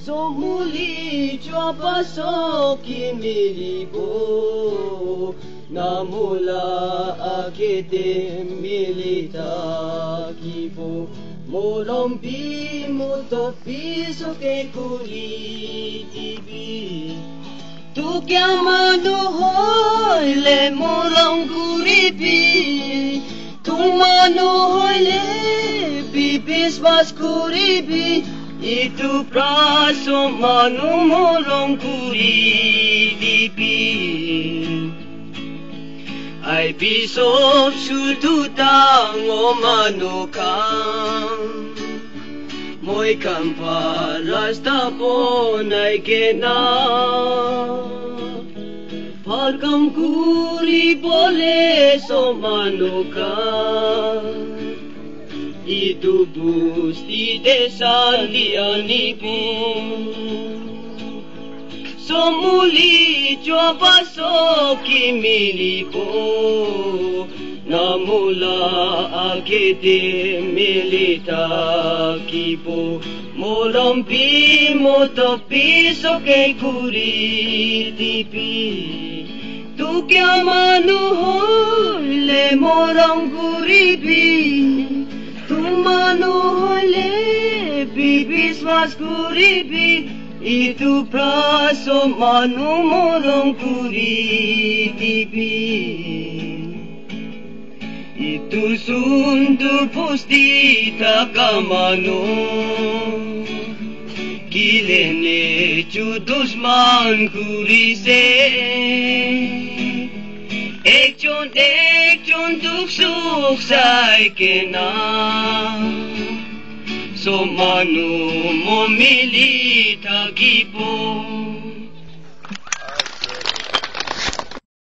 Somuli jua pasok imilibo namula akete milita kibo molompi motopi soke kuri tibi tu kya manu hoile molom kuribi tu manu hoile bibis mas kuribi itu praso manu molom kuri dipi ai bisop sututang o manukang moi kamparas tapon ai kena palkam kuri boleh so manukang itu busti desa dianipin somuli jua pasok imilipo namula akete milita kipo molompi motopi soke kuri tipi tu kya manu hoile moram kuribi Manu hole bibis mas kuribi itu praso manu molong kuri tibi itu sundu pusti takamano kilene chudusman kuri se Ekjon duk suk sai kena so manu mo milita gipo